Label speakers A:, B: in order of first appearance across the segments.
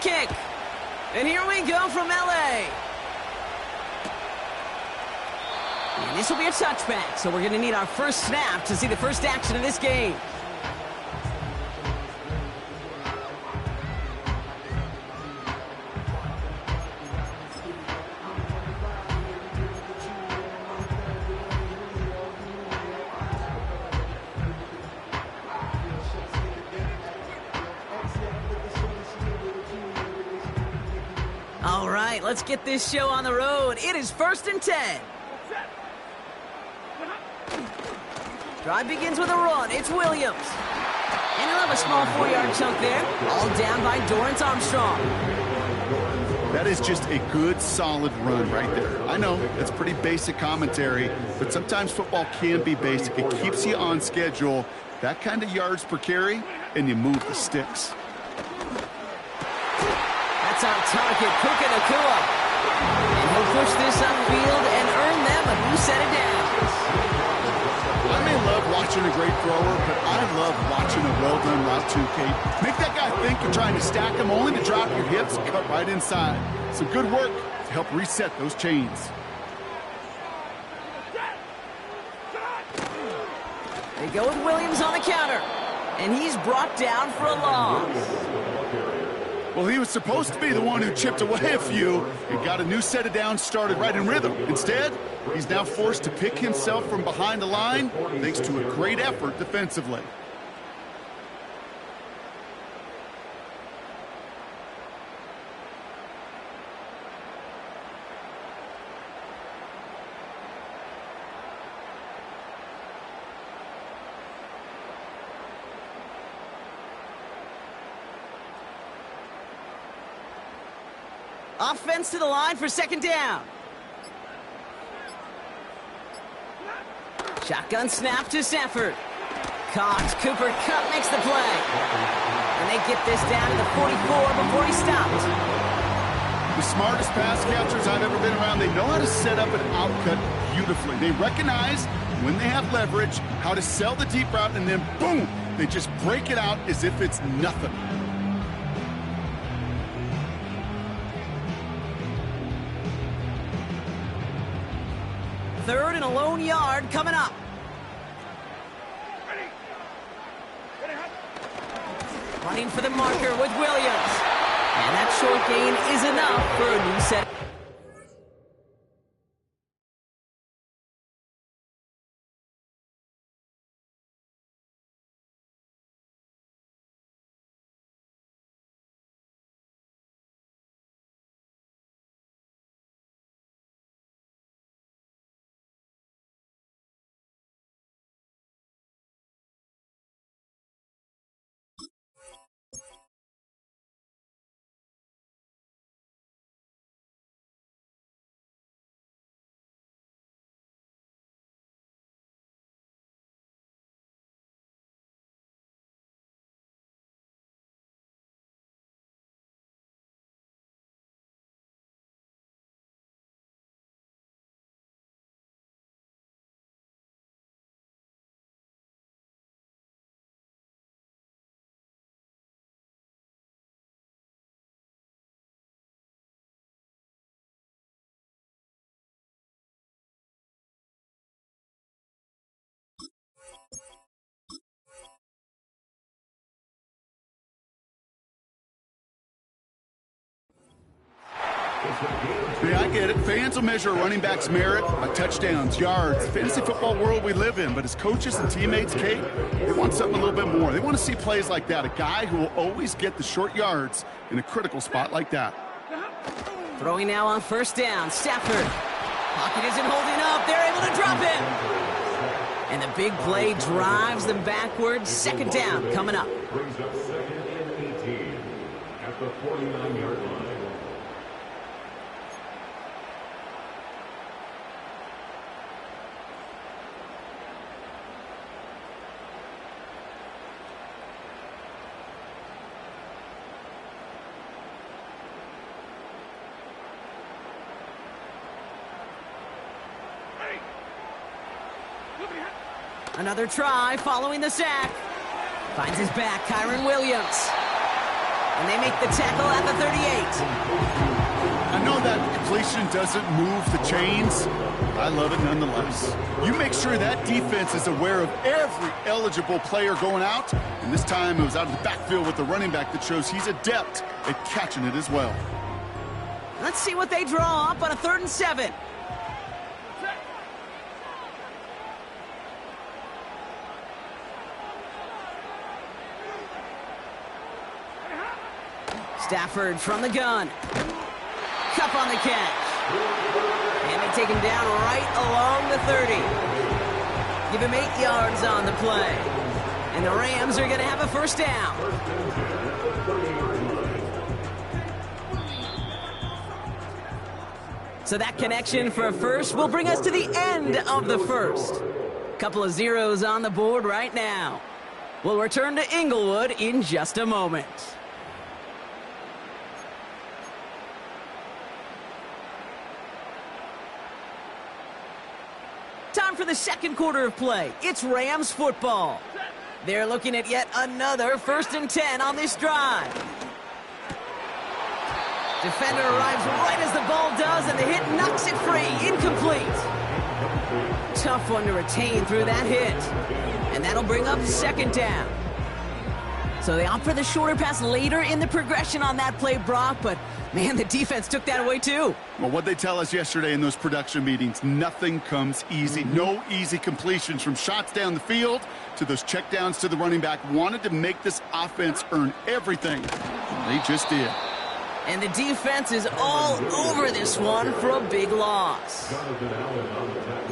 A: kick. And here we go from LA. And this will be a touchback, so we're going to need our first snap to see the first action of this game. All right, let's get this show on the road. It is 1st and 10. Drive begins with a run. It's Williams. And he'll have a small 4-yard chunk there. All down by Dorrance Armstrong.
B: That is just a good, solid run right there. I know, it's pretty basic commentary, but sometimes football can be basic. It keeps you on schedule. That kind of yards per carry, and you move the sticks.
A: That's our target, Puka Nacua. And he'll push this upfield and earn them a new set of downs.
B: I may love watching a great thrower, but I love watching a well-done route too, Kate. Make that guy think you're trying to stack him, only to drop your hips and cut right inside. Some good work to help reset those chains.
A: They go with Williams on the counter. And he's brought down for a loss.
B: Well, he was supposed to be the one who chipped away a few and got a new set of downs started right in rhythm. Instead, he's now forced to pick himself from behind the line thanks to a great effort defensively.
A: Offense to the line for 2nd down. Shotgun snap to Safford. Cox, Cooper Kupp makes the play. And they get this down to the 44 before he stopped.
B: The smartest pass catchers I've ever been around, they know how to set up an outcut beautifully. They recognize when they have leverage, how to sell the deep route, and then boom, they just break it out as if it's nothing.
A: 3rd and a lone yard coming up. Running for the marker with Williams. And that short gain is enough for a new set.
B: Yeah, I get it. Fans will measure a running back's merit by touchdowns, yards, the fantasy football world we live in. But as coaches and teammates, Kate, they want something a little bit more. They want to see plays like that, a guy who will always get the short yards in a critical spot like that.
A: Throwing now on 1st down, Stafford. Pocket isn't holding up. They're able to drop it. And the big play drives them backwards. 2nd down coming up.
C: Brings up 2nd and 18 at the 49-yard line.
A: Another try following the sack. Finds his back, Kyron Williams. And they make the tackle at the 38.
B: I know that completion doesn't move the chains. I love it nonetheless. You make sure that defense is aware of every eligible player going out. And this time it was out of the backfield with the running back that shows he's adept at catching it as well.
A: Let's see what they draw up on a 3rd and 7. Stafford from the gun. Cup on the catch. And they take him down right along the 30. Give him 8 yards on the play. And the Rams are going to have a 1st down. So that connection for a 1st will bring us to the end of the 1st. Couple of zeros on the board right now. We'll return to Inglewood in just a moment. Time for the 2nd quarter of play. It's Rams football. They're looking at yet another 1st and 10 on this drive. Defender arrives right as the ball does, and the hit knocks it free. Incomplete. Tough one to retain through that hit. And that'll bring up 2nd down. So they opt for the shorter pass later in the progression on that play, Brock, but man, the defense took that away too.
B: Well, what they tell us yesterday in those production meetings, nothing comes easy. No easy completions from shots down the field to those checkdowns to the running back. Wanted to make this offense earn everything. They just did.
A: And the defense is all over this one for a big loss.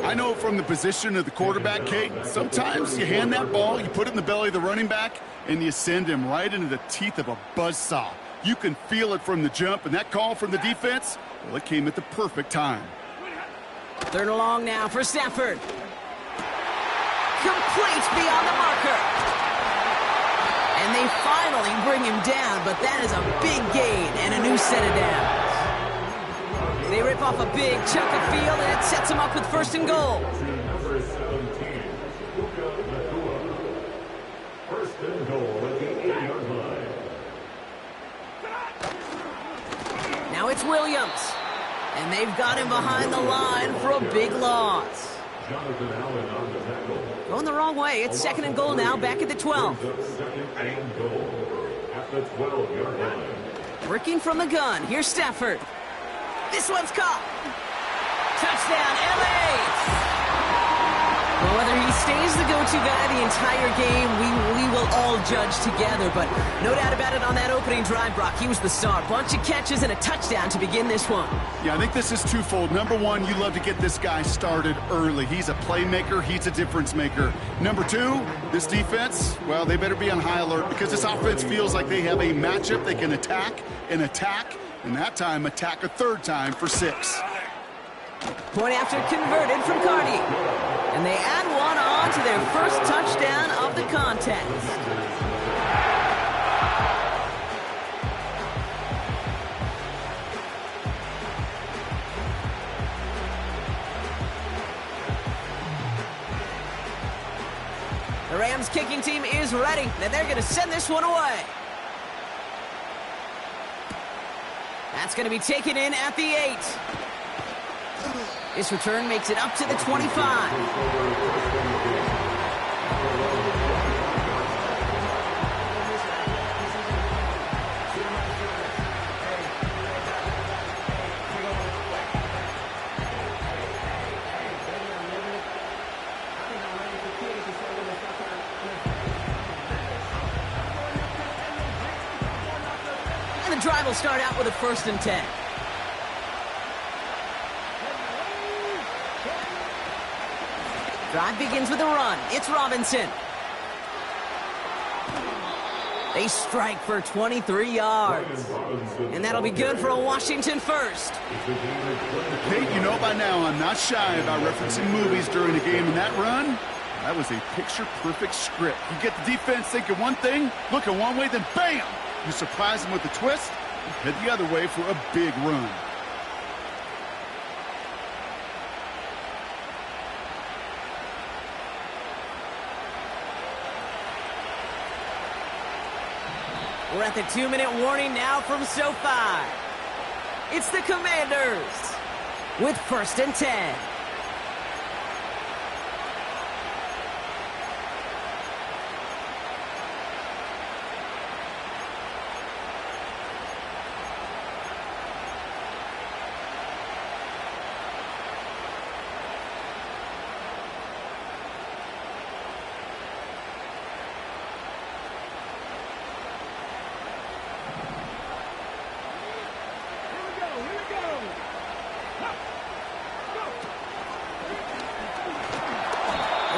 B: I know from the position of the quarterback, Kate, sometimes you hand that ball, you put it in the belly of the running back, and you send him right into the teeth of a buzzsaw. You can feel it from the jump, and that call from the defense, well, it came at the perfect time.
A: 3rd and long now for Stafford. Complete beyond the marker. And they finally bring him down, but that is a big gain and a new set of downs. They rip off a big chunk of field, and it sets him up with 1st and goal.
C: Number 17, First and goal at the 8-yard line.
A: Now it's Williams. And they've got him behind the line for a big loss.
C: Jonathan Allen on the tackle.
A: Going the wrong way. It's 2nd and goal now, back at the 12.
C: 2nd and goal at the 12-yard line.
A: Working from the gun. Here's Stafford. This one's caught. Touchdown, LA! Well, whether he stays the go-to guy the entire game, we will all judge together. But no doubt about it, on that opening drive, Brock, he was the star. Bunch of catches and a touchdown to begin this one.
B: Yeah, I think this is twofold. Number one, you love to get this guy started early. He's a playmaker. He's a difference maker. Number two, this defense, well, they better be on high alert because this offense feels like they have a matchup they can attack, and that time attack a 3rd time for 6.
A: Point after converted from Cardi. And they add one on to their 1st touchdown of the contest. The Rams kicking team is ready, and they're going to send this one away. That's going to be taken in at the 8. This return makes it up to the 25. And the drive will start out with a 1st and 10. Drive begins with a run. It's Robinson. They strike for 23 yards. And that'll be good for a Washington 1st.
B: Kate, you know by now I'm not shy about referencing movies during a game, and that run, that was a picture-perfect script. You get the defense thinking one thing, looking one way, then bam! You surprise them with a twist, and head the other way for a big run.
A: We're at the 2-minute warning now from SoFi. It's the Commanders with 1st and 10.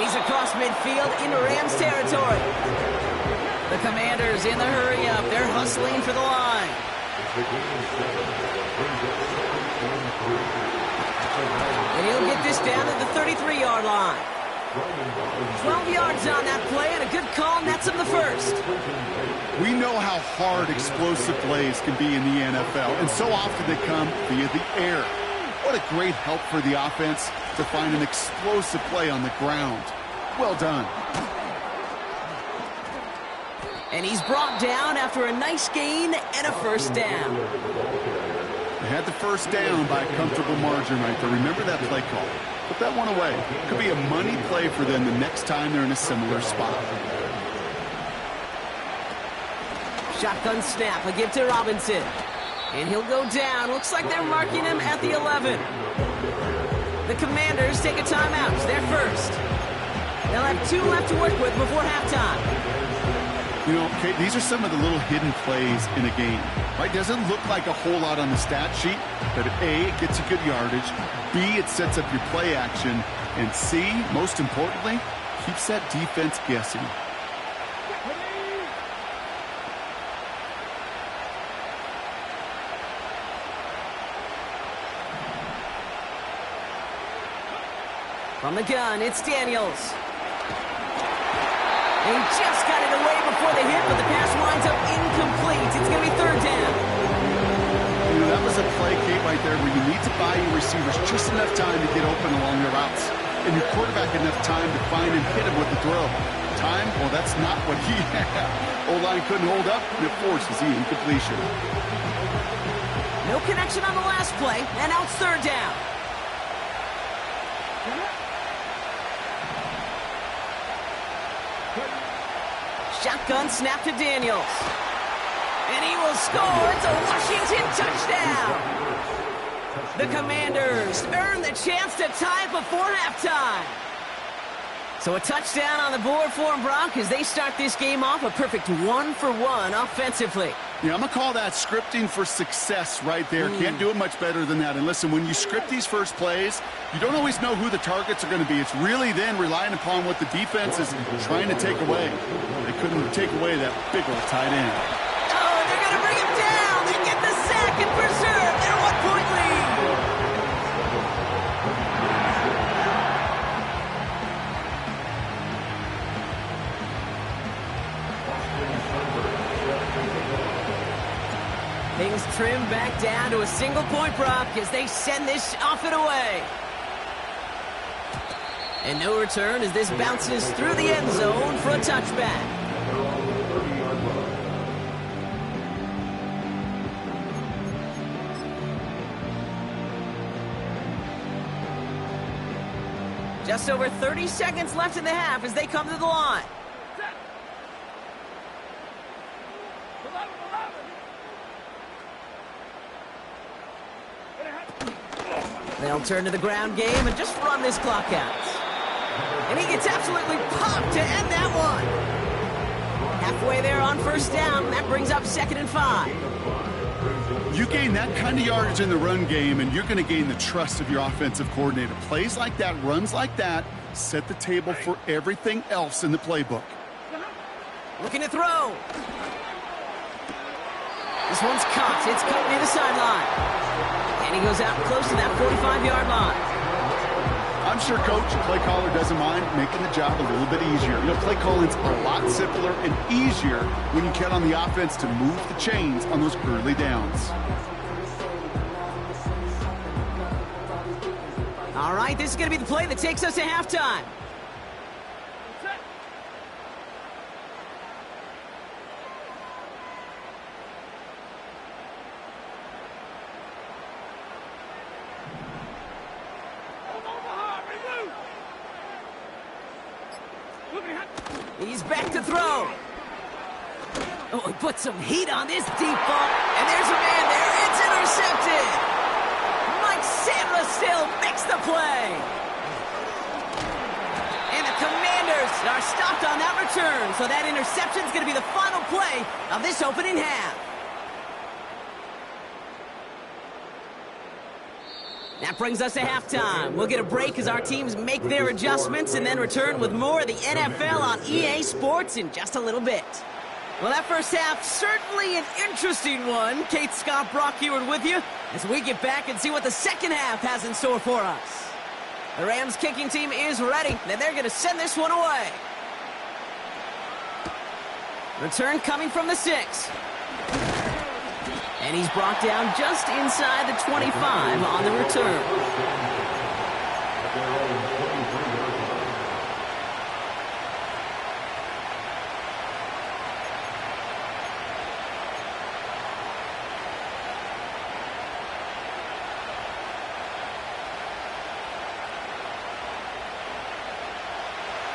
A: He's across midfield into Rams territory. The Commanders in the hurry up. They're hustling for the line. And he'll get this down to the 33-yard line. 12 yards on that play, and a good call nets him the first.
B: We know how hard explosive plays can be in the NFL, and so often they come via the air. What a great help for the offense to find an explosive play on the ground. Well done.
A: And he's brought down after a nice gain and a first down.
B: They had the first down by a comfortable margin right there. Remember that play call. Put that one away. Could be a money play for them the next time they're in a similar spot.
A: Shotgun snap, a give to Robinson. And he'll go down. Looks like they're marking him at the 11. The Commanders take a timeout. It's their first. They'll have 2 left to work with before halftime.
B: You know, Kate, these are some of the little hidden plays in a game. Right? Doesn't look like a whole lot on the stat sheet, but A, it gets you good yardage. B, it sets up your play action. And C, most importantly, keeps that defense guessing.
A: From the gun, it's Daniels. He just got it away before the hit, but the pass winds up incomplete. It's going to be 3rd down.
B: You know, that was a play, Kate, right there where you need to buy your receivers just enough time to get open along their routes. And your quarterback enough time to find and hit him with the throw. Time? Well, that's not what he had. O-line couldn't hold up, and it forces the incompletion.
A: No connection on the last play, and now it's 3rd down. Shotgun snap to Daniels. And he will score. It's a Washington touchdown. The Commanders earn the chance to tie it before halftime. So a touchdown on the board for them, Brock, as they start this game off a perfect 1-for-1 offensively.
B: Yeah, I'm going to call that scripting for success right there. Can't do it much better than that. And listen, when you script these first plays, you don't always know who the targets are going to be. It's really then relying upon what the defense is trying to take away. They couldn't take away that big old tight end.
A: Oh, they're going to bring him down. They get the sack and preserve their 1-point lead. Things trim back down to a single-point Brock as they send this off and away. And no return as this bounces through the end zone for a touchback. Just over 30 seconds left in the half as they come to the line. They'll turn to the ground game and just run this clock out. And he gets absolutely popped to end that one. Halfway there on 1st down. That brings up 2nd and 5.
B: You gain that kind of yardage in the run game, and you're going to gain the trust of your offensive coordinator. Plays like that, runs like that, set the table for everything else in the playbook.
A: Looking to throw. This one's caught. It's cut near the sideline. And he goes out close to that 45-yard line.
B: I'm sure Coach, play caller, doesn't mind making the job a little bit easier. You know, play calling's a lot simpler and easier when you count on the offense to move the chains on those early downs.
A: All right, this is going to be the play that takes us to halftime. back to throw. Oh, he put some heat on this deep ball. And there's a man there. It's intercepted. Mike Sandler still makes the play. And the Commanders are stopped on that return. So that interception is going to be the final play of this opening half. That brings us to halftime. We'll get a break as our teams make their adjustments and then return with more of the NFL on EA Sports in just a little bit. Well, that first half, certainly an interesting one. Kate, Scott, Brock Heward with you as we get back and see what the second half has in store for us. The Rams kicking team is ready, and they're going to send this one away. Return coming from the 6. And he's brought down just inside the 25 on the return.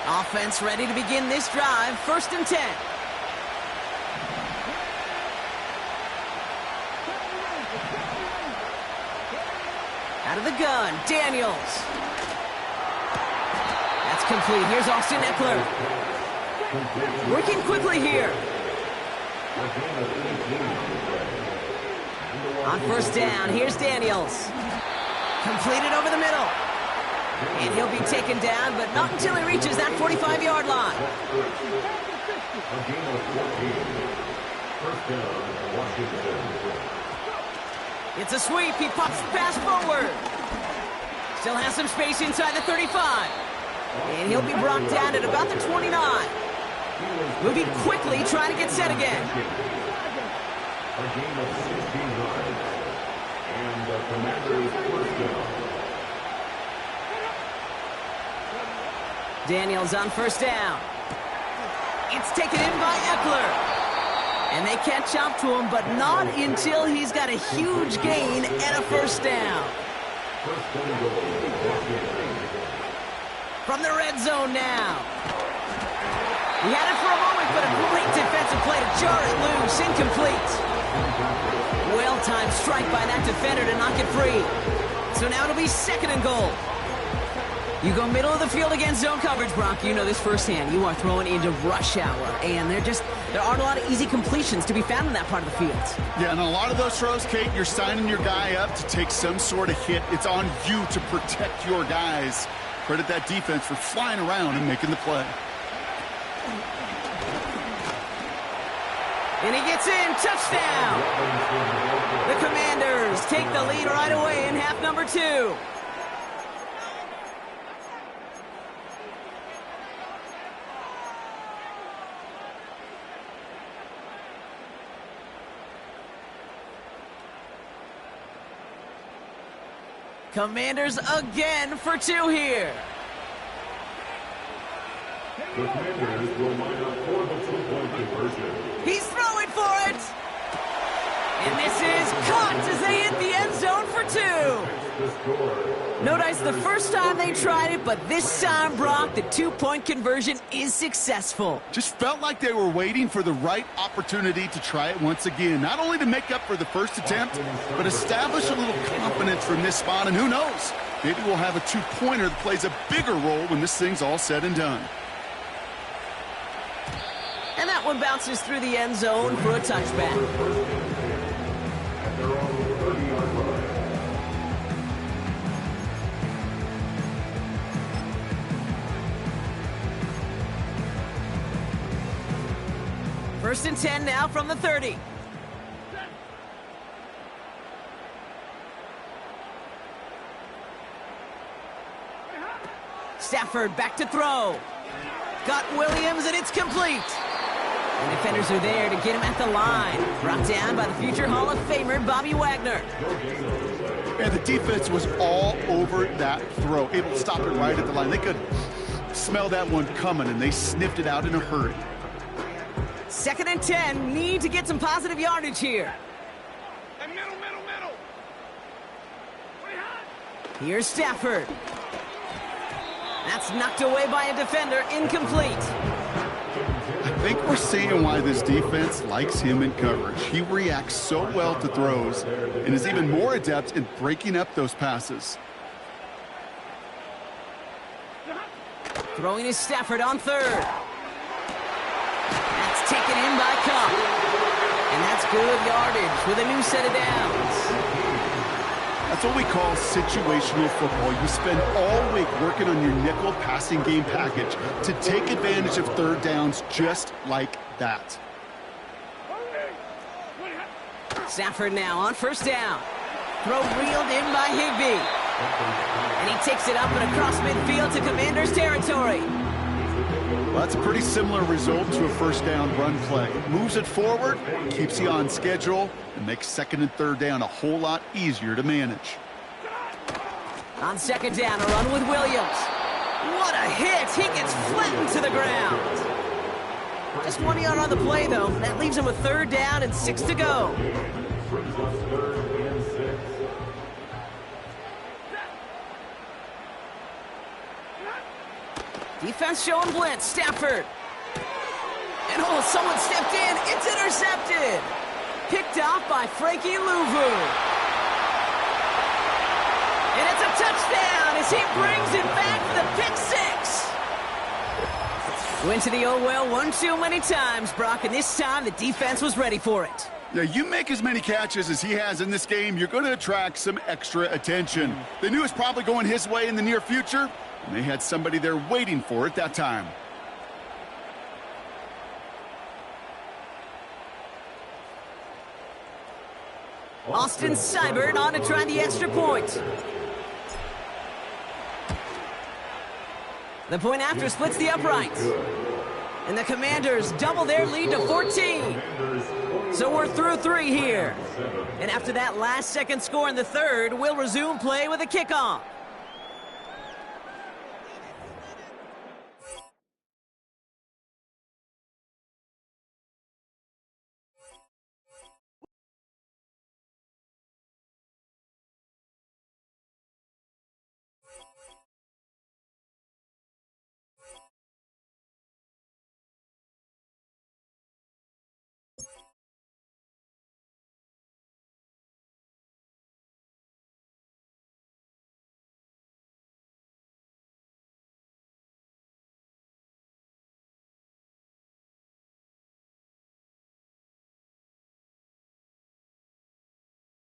A: Offense ready to begin this drive. 1st and 10. Out of the gun, Daniels. That's complete. Here's Austin Eckler. Working quickly here. On 1st down, here's Daniels. Completed over the middle. And he'll be taken down, but not until he reaches that 45-yard line. It's a sweep. He pops the pass forward. Still has some space inside the 35. And he'll be brought down at about the 29. Moving quickly, trying to get set again.
C: A game of 16-9. And the Commanders' 1st down.
A: Daniels on 1st down. It's taken in by Eckler. And they catch up to him, but not until he's got a huge gain and a 1st down. From the red zone now. He had it for a moment, but a great defensive play to jar it loose. Incomplete. Well-timed strike by that defender to knock it free. So now it'll be 2nd and goal. You go middle of the field against zone coverage, Brock. You know this firsthand. You are throwing into rush hour, and there aren't a lot of easy completions to be found in that part of the field.
B: Yeah, and a lot of those throws, Kate, you're signing your guy up to take some sort of hit. It's on you to protect your guys. Credit that defense for flying around and making the play.
A: And he gets in. Touchdown! The Commanders take the lead right away in half number 2. Commanders again for 2 here.
C: The Commanders will line up for the 2-point conversion.
A: He's throwing for it. And this is caught as they hit the end zone for 2. Notice the first time they tried it, but this time, Brock, the 2-point conversion is successful.
B: Just felt like they were waiting for the right opportunity to try it once again. Not only to make up for the first attempt, but establish a little confidence from this spot. And who knows, maybe we'll have a 2-pointer that plays a bigger role when this thing's all said and done.
A: And that one bounces through the end zone for a touchback. First and 10 now from the 30. Stafford back to throw. Got Williams, and it's complete. And defenders are there to get him at the line. Brought down by the future Hall of Famer, Bobby Wagner.
B: And the defense was all over that throw, able to stop it right at the line. They could smell that one coming, and they sniffed it out in a hurry.
A: 2nd and 10, need to get some positive yardage here.
D: Hey, middle.
A: Here's Stafford. That's knocked away by a defender, incomplete.
B: think we're seeing why this defense likes him in coverage. He reacts so well to throws and is even more adept in breaking up those passes.
A: Throwing is Stafford on third. That's taken in by Cup. And that's good yardage with a new set of downs.
B: That's what we call situational football. You spend all week working on your nickel passing game package to take advantage of third downs just like that.
A: Stafford now on first down. Throw reeled in by Higbee. And he takes it up and across midfield to Commander's territory.
B: Well, that's a pretty similar result to a first down run play. Moves it forward, keeps you on schedule, and makes second and third down a whole lot easier to manage.
A: On second down, a run with Williams. What a hit! He gets flattened to the ground. Just 1 yard on the play, though. That leaves him with third down and 6 to go. Defense showing blitz. Stafford. And oh, someone stepped in. It's intercepted. Picked off by Frankie Louvu. And it's a touchdown as he brings it back for the pick six. Went to the oh well one too many times, Brock, and this time the defense was ready for it.
B: Yeah, you make as many catches as he has in this game, you're going to attract some extra attention. They knew it was probably going his way in the near future, and they had somebody there waiting for it that time.
A: Austin Seibert on to try the extra point. The point after splits the uprights. And the Commanders double their lead to 14. So we're through 3 here. And after that last second score in the third, we'll resume play with a kickoff.